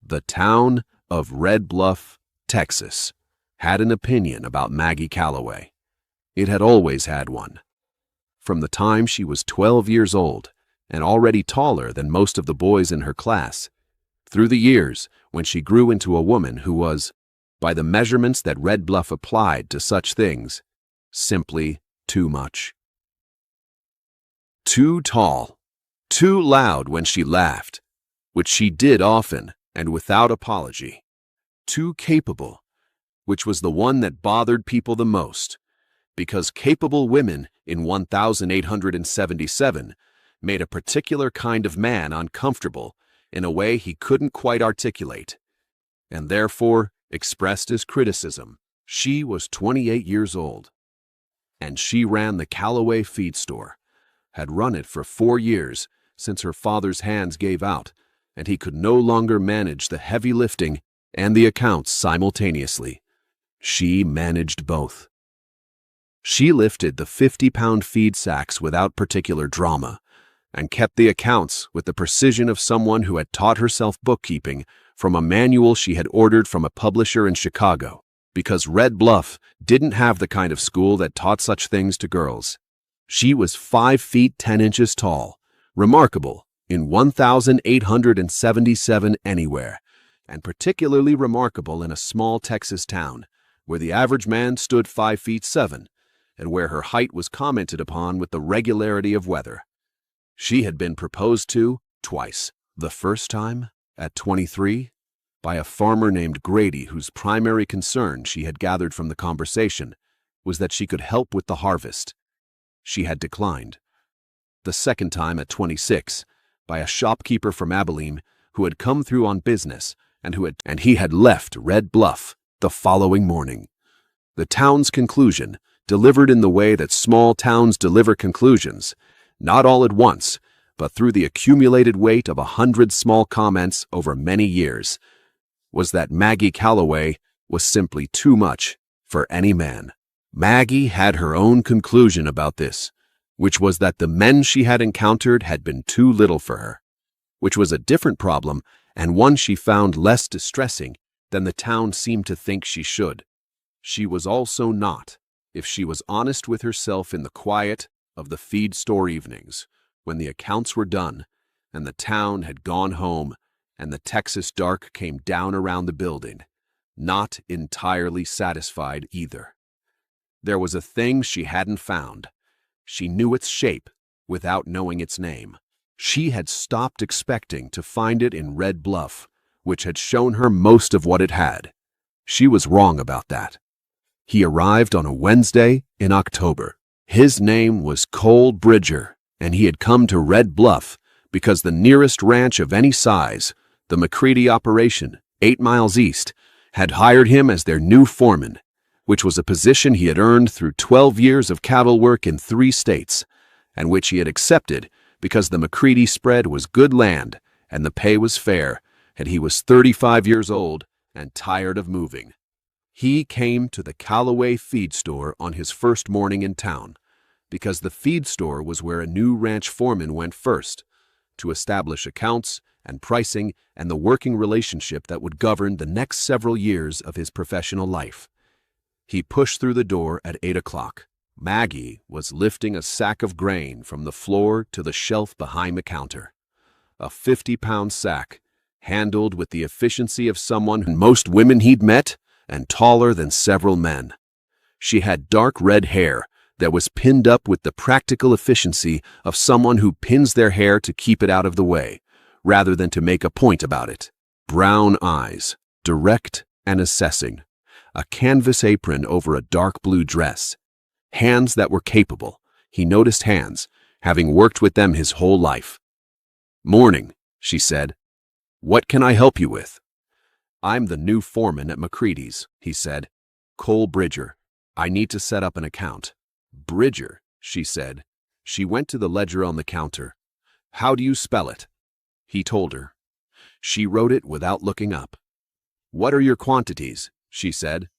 The town of Red Bluff, Texas, had an opinion about Maggie Calloway. It had always had one. From the time she was 12 years old and already taller than most of the boys in her class, through the years when she grew into a woman who was, by the measurements that Red Bluff applied to such things, simply too much. Too tall, too loud when she laughed, which she did often and without apology. Too capable, which was the one that bothered people the most, because capable women in 1877 made a particular kind of man uncomfortable in a way he couldn't quite articulate, and therefore expressed as criticism. She was 28 years old, and she ran the Calloway feed store, had run it for 4 years since her father's hands gave out, and he could no longer manage the heavy lifting and the accounts simultaneously. She managed both. She lifted the 50-pound feed sacks without particular drama, and kept the accounts with the precision of someone who had taught herself bookkeeping from a manual she had ordered from a publisher in Chicago, because Red Bluff didn't have the kind of school that taught such things to girls. She was 5 feet 10 inches tall, remarkable in 1877 anywhere, and particularly remarkable in a small Texas town, where the average man stood 5 feet 7, and where her height was commented upon with the regularity of weather. She had been proposed to twice. The first time, at 23, by a farmer named Grady, whose primary concern, she had gathered from the conversation, was that she could help with the harvest. She had declined. The second time, at 26, by a shopkeeper from Abilene who had come through on business and he had left Red Bluff the following morning. The town's conclusion, delivered in the way that small towns deliver conclusions, not all at once, but through the accumulated weight of 100 small comments over many years, was that Maggie Calloway was simply too much for any man. Maggie had her own conclusion about this, which was that the men she had encountered had been too little for her, which was a different problem and one she found less distressing than the town seemed to think she should. She was also not, if she was honest with herself in the quiet of the feed store evenings, when the accounts were done and the town had gone home and the Texas dark came down around the building, not entirely satisfied either. There was a thing she hadn't found. She knew its shape without knowing its name. She had stopped expecting to find it in Red Bluff, which had shown her most of what it had. She was wrong about that. He arrived on a Wednesday in October. His name was Cole Bridger, and he had come to Red Bluff because the nearest ranch of any size, the McCready operation, 8 miles east, had hired him as their new foreman, which was a position he had earned through 12 years of cattle work in 3 states, and which he had accepted because the McCready spread was good land and the pay was fair, and he was 35 years old and tired of moving. He came to the Calloway feed store on his first morning in town, because the feed store was where a new ranch foreman went first, to establish accounts and pricing and the working relationship that would govern the next several years of his professional life. He pushed through the door at 8 o'clock. Maggie was lifting a sack of grain from the floor to the shelf behind the counter. A 50-pound sack, handled with the efficiency of someone who most women he'd met, and taller than several men. She had dark red hair that was pinned up with the practical efficiency of someone who pins their hair to keep it out of the way, rather than to make a point about it. Brown eyes, direct and assessing. A canvas apron over a dark blue dress. Hands that were capable. He noticed hands, having worked with them his whole life. "Morning," she said. "What can I help you with?" "I'm the new foreman at McCready's," he said. "Cole Bridger. I need to set up an account." "Bridger," she said. She went to the ledger on the counter. "How do you spell it?" He told her. She wrote it without looking up. "What are your quantities?" she said.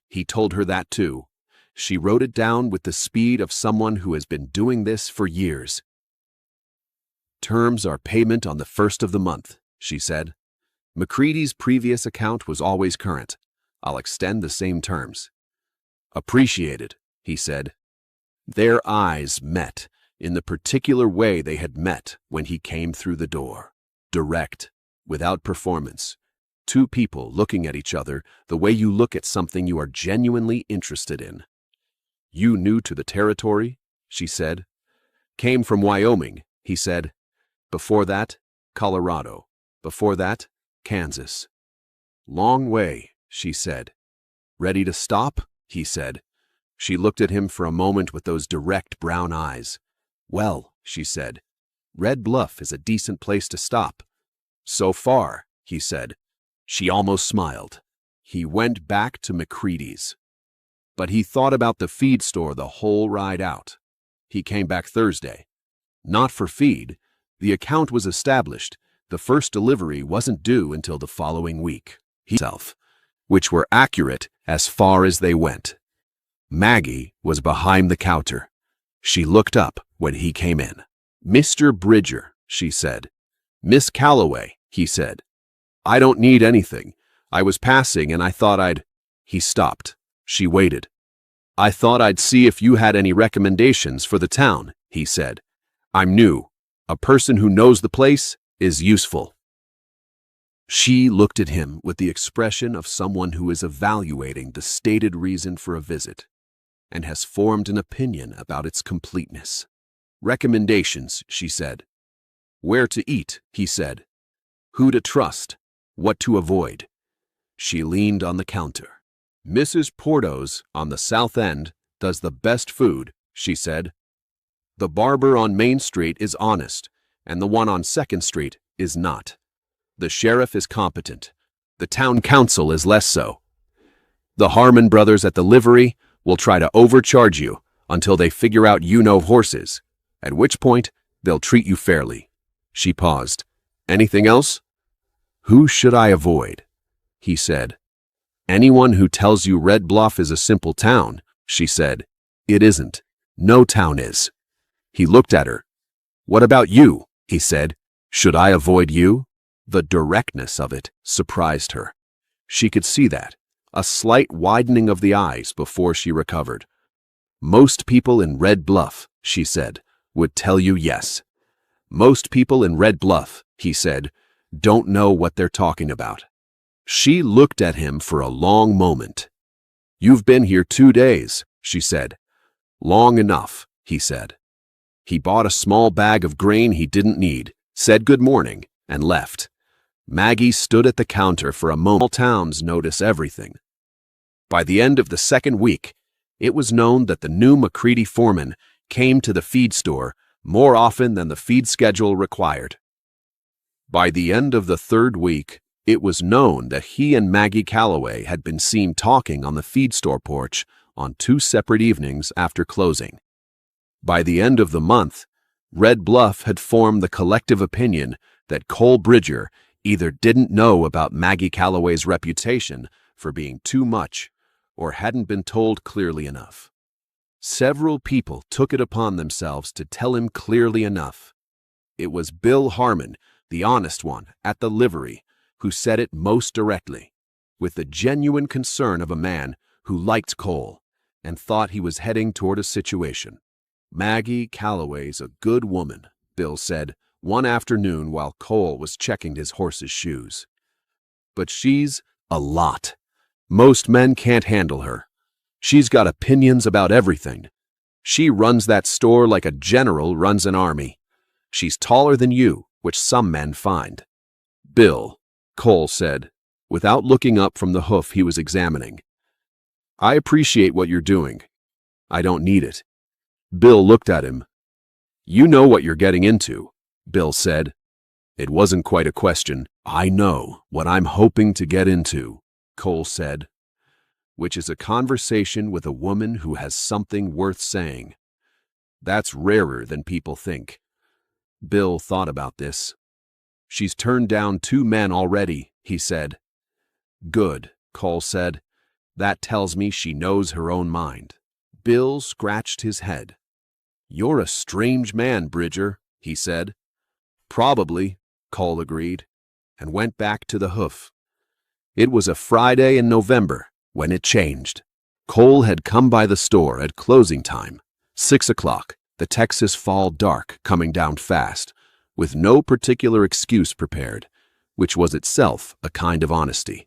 He told her that too. She wrote it down with the speed of someone who has been doing this for years. "Terms are payment on the 1st of the month," she said. McCready's previous account was always current. I'll extend the same terms. Appreciated, he said. Their eyes met in the particular way they had met when he came through the door. Direct, without performance. Two people looking at each other the way you look at something you are genuinely interested in. You new to the territory? She said. Came from Wyoming, he said. Before that, Colorado. Before that, Kansas. Long way, she said. Ready to stop? He said. She looked at him for a moment with those direct brown eyes. Well, she said, Red Bluff is a decent place to stop. So far, he said. She almost smiled. He went back to McCready's. But he thought about the feed store the whole ride out. He came back Thursday. Not for feed. The account was established. The first delivery wasn't due until the following week. Himself, which were accurate as far as they went. Maggie was behind the counter. She looked up when he came in. Mr. Bridger, she said. Miss Calloway, he said. I don't need anything. I was passing and I thought I'd... He stopped. She waited. I thought I'd see if you had any recommendations for the town, he said. I'm new. A person who knows the place is useful. She looked at him with the expression of someone who is evaluating the stated reason for a visit and has formed an opinion about its completeness. Recommendations, she said. Where to eat, he said. Who to trust, what to avoid. She leaned on the counter. Mrs. Porto's on the south end does the best food, she said. The barber on Main Street is honest, and the one on 2nd Street is not. The sheriff is competent. The town council is less so. The Harmon brothers at the livery will try to overcharge you until they figure out you know horses, at which point they'll treat you fairly. She paused. Anything else? Who should I avoid? He said. Anyone who tells you Red Bluff is a simple town, she said. It isn't. No town is. He looked at her. What about you? He said. Should I avoid you? The directness of it surprised her. She could see that, a slight widening of the eyes before she recovered. Most people in Red Bluff, she said, would tell you yes. Most people in Red Bluff, he said, don't know what they're talking about. She looked at him for a long moment. You've been here 2 days, she said. Long enough, he said. He bought a small bag of grain he didn't need, said good morning, and left. Maggie stood at the counter for a moment. Small towns notice everything. By the end of the 2nd week, it was known that the new McCready foreman came to the feed store more often than the feed schedule required. By the end of the 3rd week, it was known that he and Maggie Calloway had been seen talking on the feed store porch on 2 separate evenings after closing. By the end of the month, Red Bluff had formed the collective opinion that Cole Bridger either didn't know about Maggie Calloway's reputation for being too much or hadn't been told clearly enough. Several people took it upon themselves to tell him clearly enough. It was Bill Harmon, the honest one, at the livery, who said it most directly, with the genuine concern of a man who liked Cole and thought he was heading toward a situation. Maggie Calloway's a good woman, Bill said one afternoon while Cole was checking his horse's shoes. But she's a lot. Most men can't handle her. She's got opinions about everything. She runs that store like a general runs an army. She's taller than you, which some men find. Bill, Cole said, without looking up from the hoof he was examining. I appreciate what you're doing. I don't need it. Bill looked at him. You know what you're getting into, Bill said. It wasn't quite a question. I know what I'm hoping to get into, Cole said, which is a conversation with a woman who has something worth saying. That's rarer than people think. Bill thought about this. She's turned down 2 men already, he said. Good, Cole said. That tells me she knows her own mind. Bill scratched his head. You're a strange man, Bridger, he said. Probably, Cole agreed. and went back to the hoof. It was a Friday in November when it changed. Cole had come by the store at closing time, 6 o'clock, the Texas fall dark coming down fast, with no particular excuse prepared, which was itself a kind of honesty.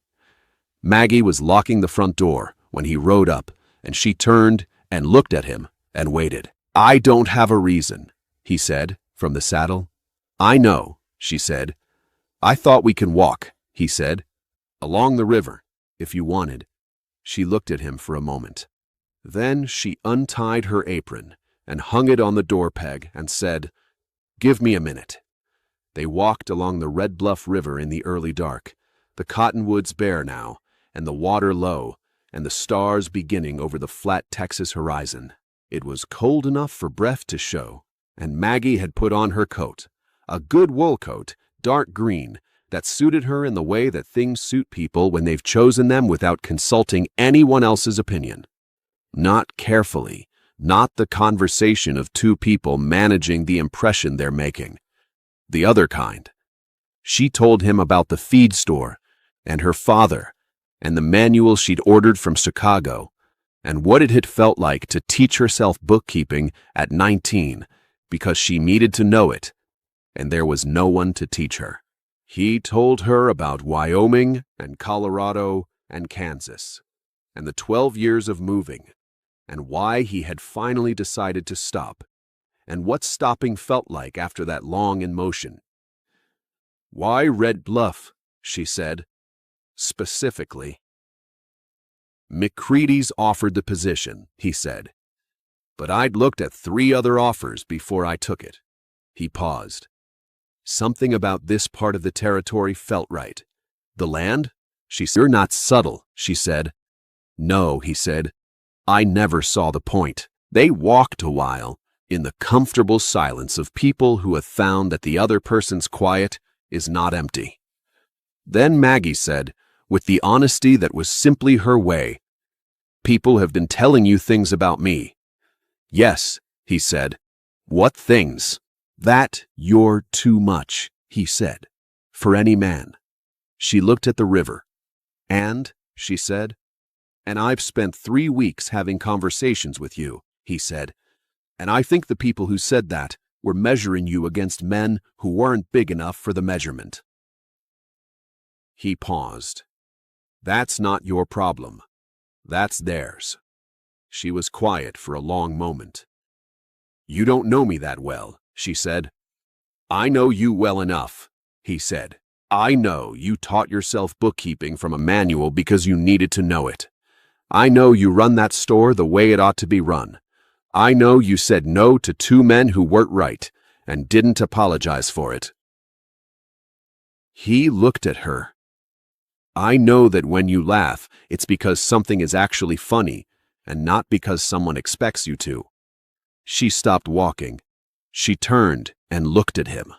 Maggie was locking the front door when he rode up, and she turned and looked at him and waited. "I don't have a reason," he said from the saddle. "I know," she said. "I thought we can walk," he said. "Along the river, if you wanted." She looked at him for a moment. Then she untied her apron and hung it on the door peg and said, "Give me a minute." They walked along the Red Bluff River in the early dark, the cottonwoods bare now, and the water low, and the stars beginning over the flat Texas horizon. It was cold enough for breath to show, and Maggie had put on her coat, a good wool coat, dark green, that suited her in the way that things suit people when they've chosen them without consulting anyone else's opinion. Not carefully, not the conversation of two people managing the impression they're making. The other kind. She told him about the feed store, and her father, and the manual she'd ordered from Chicago, and what it had felt like to teach herself bookkeeping at 19 because she needed to know it, and there was no one to teach her. He told her about Wyoming and Colorado and Kansas, and the 12 years of moving, and why he had finally decided to stop, and what stopping felt like after that long in motion. "Why Red Bluff?" she said, specifically. "McCready's offered the position," he said, "but I'd looked at 3 other offers before I took it." He paused. Something about this part of the territory felt right. "The land?" She said. "You're not subtle," she said. "No," he said. "I never saw the point." They walked a while, in the comfortable silence of people who have found that the other person's quiet is not empty. Then Maggie said, with the honesty that was simply her way, "People have been telling you things about me." "Yes," he said. "What things?" "That you're too much," he said, "for any man." She looked at the river. "And," she said, "and I've spent 3 weeks having conversations with you," he said, "and I think the people who said that were measuring you against men who weren't big enough for the measurement." He paused. "That's not your problem. That's theirs." She was quiet for a long moment. "You don't know me that well," she said. "I know you well enough," he said. "I know you taught yourself bookkeeping from a manual because you needed to know it. I know you run that store the way it ought to be run. I know you said no to 2 men who weren't right and didn't apologize for it." He looked at her. "I know that when you laugh, it's because something is actually funny and not because someone expects you to." She stopped walking. She turned and looked at him.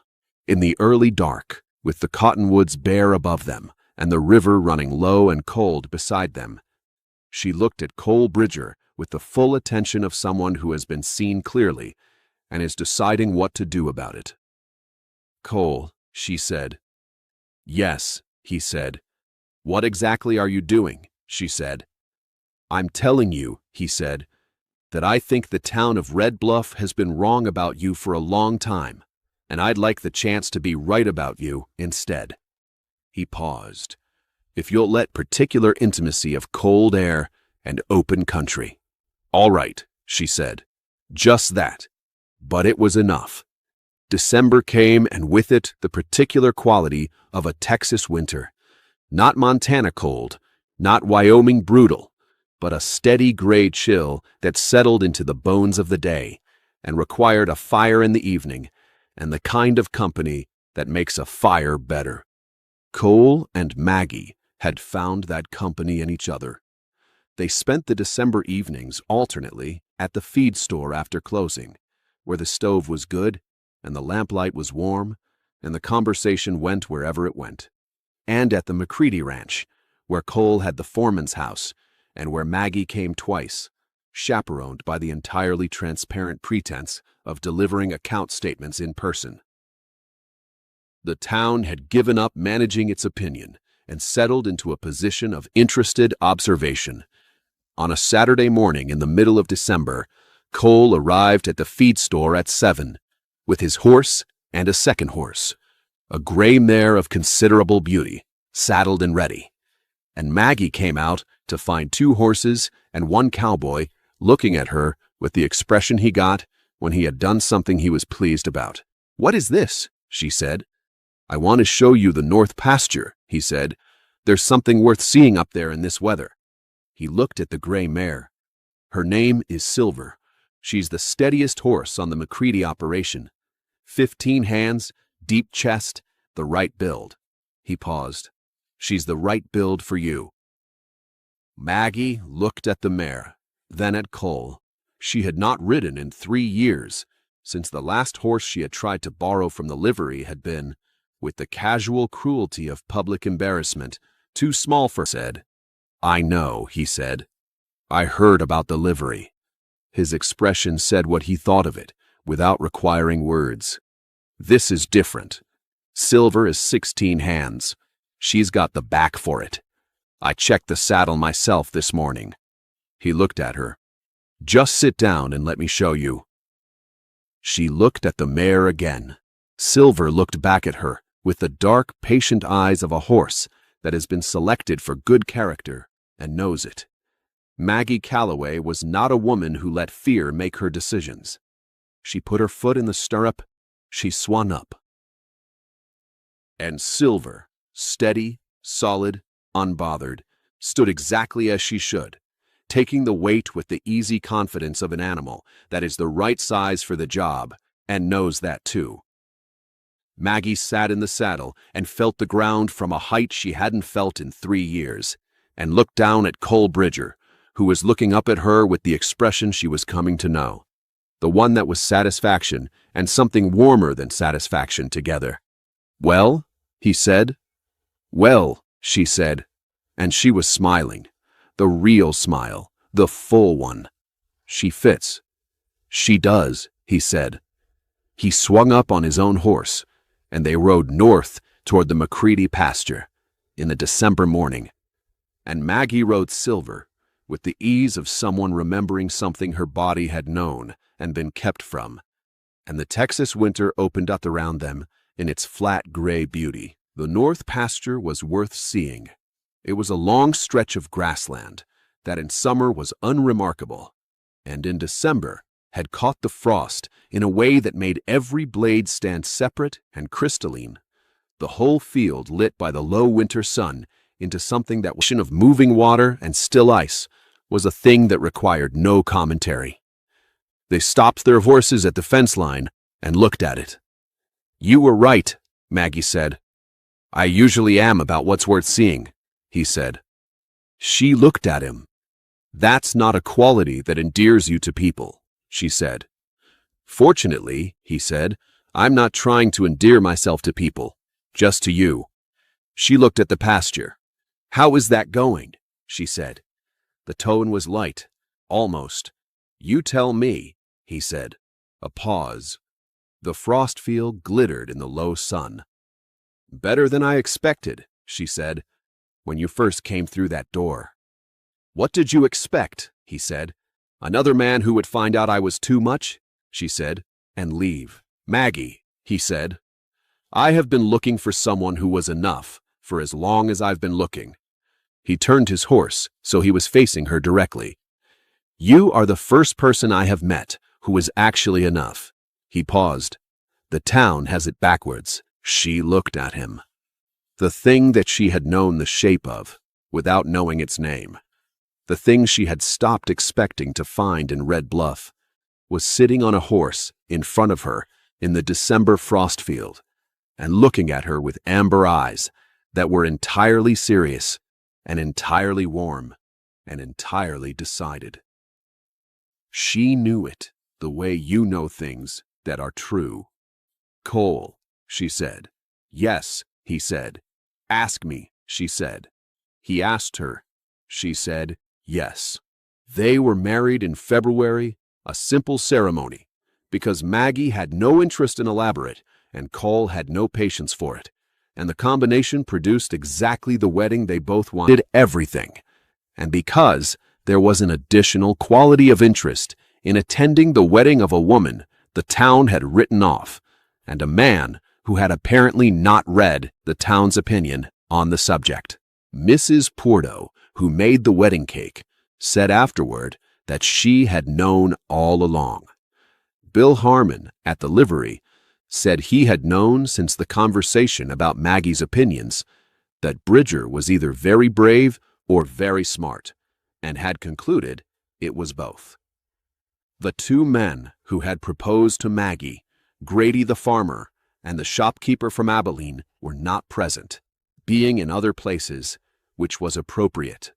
In the early dark, with the cottonwoods bare above them and the river running low and cold beside them, she looked at Cole Bridger with the full attention of someone who has been seen clearly and is deciding what to do about it. "Cole," she said. "Yes," he said. "What exactly are you doing?" she said. "I'm telling you," he said, "that I think the town of Red Bluff has been wrong about you for a long time, and I'd like the chance to be right about you instead." He paused. "If you'll let particular intimacy of cold air and open country." "All right," she said. "Just that." But it was enough. December came, and with it the particular quality of a Texas winter. Not Montana cold, not Wyoming brutal, but a steady gray chill that settled into the bones of the day and required a fire in the evening and the kind of company that makes a fire better. Cole and Maggie had found that company in each other. They spent the December evenings alternately at the feed store after closing, where the stove was good and the lamplight was warm and the conversation went wherever it went, and at the McCready ranch, where Cole had the foreman's house and where Maggie came twice, chaperoned by the entirely transparent pretense of delivering account statements in person. The town had given up managing its opinion and settled into a position of interested observation. On a Saturday morning in the middle of December, Cole arrived at the feed store at 7, with his horse and a second horse, a gray mare of considerable beauty, saddled and ready. And Maggie came out to find 2 horses and 1 cowboy looking at her with the expression he got when he had done something he was pleased about. "What is this?" she said. "I want to show you the north pasture," he said. "There's something worth seeing up there in this weather." He looked at the gray mare. "Her name is Silver. She's the steadiest horse on the McCready operation. 15 hands, deep chest, the right build." He paused. "She's the right build for you." Maggie looked at the mare, then at Cole. She had not ridden in 3 years, since the last horse she had tried to borrow from the livery had been, with the casual cruelty of public embarrassment, too small for said. "I know," he said. "I heard about the livery." His expression said what he thought of it, without requiring words. "This is different. Silver is 16 hands. She's got the back for it. I checked the saddle myself this morning." He looked at her. "Just sit down and let me show you." She looked at the mare again. Silver looked back at her with the dark, patient eyes of a horse that has been selected for good character and knows it. Maggie Calloway was not a woman who let fear make her decisions. She put her foot in the stirrup. She swung up. And Silver, steady, solid, unbothered, stood exactly as she should, taking the weight with the easy confidence of an animal that is the right size for the job and knows that too. Maggie sat in the saddle and felt the ground from a height she hadn't felt in 3 years, and looked down at Cole Bridger, who was looking up at her with the expression she was coming to know, the one that was satisfaction and something warmer than satisfaction together. "Well?" he said. "Well," she said, and she was smiling, the real smile, the full one. "She fits." "She does," he said. He swung up on his own horse, and they rode north toward the McCready pasture in the December morning. And Maggie rode Silver with the ease of someone remembering something her body had known and been kept from. And the Texas winter opened up around them in its flat gray beauty. The north pasture was worth seeing. It was a long stretch of grassland that in summer was unremarkable, and in December had caught the frost in a way that made every blade stand separate and crystalline, the whole field lit by the low winter sun into something that was of moving water and still ice, was a thing that required no commentary. They stopped their horses at the fence line and looked at it. "You were right," Maggie said. "I usually am about what's worth seeing," he said. She looked at him. "That's not a quality that endears you to people," she said. "Fortunately," he said, "I'm not trying to endear myself to people, just to you." She looked at the pasture. "How is that going?" she said. The tone was light, almost. "You tell me," he said. A pause. The frost field glittered in the low sun. "Better than I expected," she said, "when you first came through that door." "What did you expect?" he said. "Another man who would find out I was too much," she said, "and leave." "Maggie," he said, "I have been looking for someone who was enough for as long as I've been looking." He turned his horse so he was facing her directly. "You are the first person I have met who is actually enough." He paused. "The town has it backwards." She looked at him. The thing that she had known the shape of, without knowing its name, the thing she had stopped expecting to find in Red Bluff, was sitting on a horse in front of her in the December frost field, and looking at her with amber eyes that were entirely serious and entirely warm and entirely decided. She knew it the way you know things that are true. "Cole," she said. "Yes," he said. "Ask me," she said. He asked her. She said, yes. They were married in February, a simple ceremony, because Maggie had no interest in elaborate and Cole had no patience for it, and the combination produced exactly the wedding they both wanted. Everything. And because there was an additional quality of interest in attending the wedding of a woman the town had written off, and a man who had apparently not read the town's opinion on the subject. Mrs. Porto, who made the wedding cake, said afterward that she had known all along. Bill Harmon, at the livery, said he had known since the conversation about Maggie's opinions that Bridger was either very brave or very smart, and had concluded it was both. The two men who had proposed to Maggie, Grady the farmer and the shopkeeper from Abilene, were not present, being in other places, which was appropriate.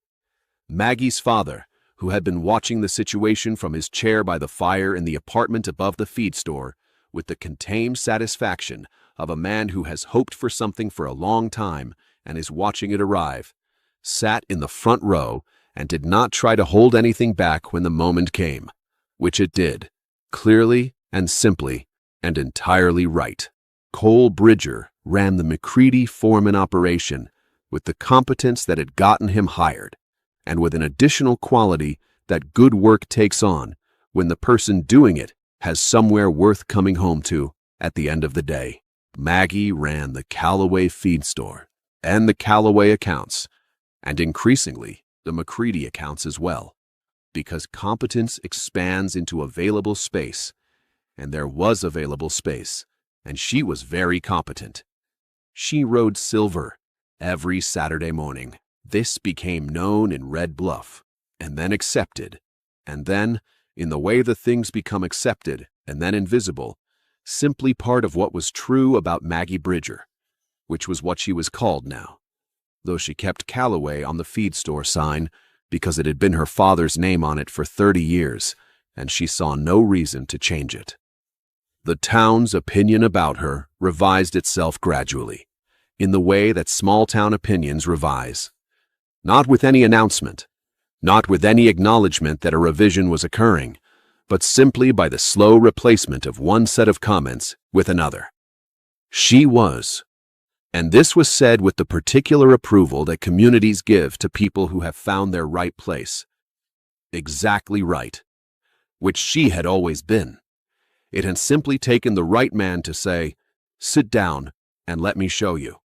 Maggie's father, who had been watching the situation from his chair by the fire in the apartment above the feed store, with the contained satisfaction of a man who has hoped for something for a long time and is watching it arrive, sat in the front row and did not try to hold anything back when the moment came, which it did, clearly and simply and entirely right. Cole Bridger ran the McCready foreman operation with the competence that had gotten him hired, and with an additional quality that good work takes on when the person doing it has somewhere worth coming home to at the end of the day. Maggie ran the Calloway feed store and the Calloway accounts, and increasingly the McCready accounts as well, because competence expands into available space, and there was available space, and she was very competent. She rode silver every Saturday morning. This became known in Red Bluff, and then accepted, and then, in the way the things become accepted and then invisible, simply part of what was true about Maggie Bridger, which was what she was called now, though she kept Calloway on the feed store sign because it had been her father's name on it for 30 years, and she saw no reason to change it. The town's opinion about her revised itself gradually, in the way that small-town opinions revise. Not with any announcement, not with any acknowledgement that a revision was occurring, but simply by the slow replacement of one set of comments with another. She was, and this was said with the particular approval that communities give to people who have found their right place, exactly right, which she had always been. It had simply taken the right man to say, "Sit down and let me show you."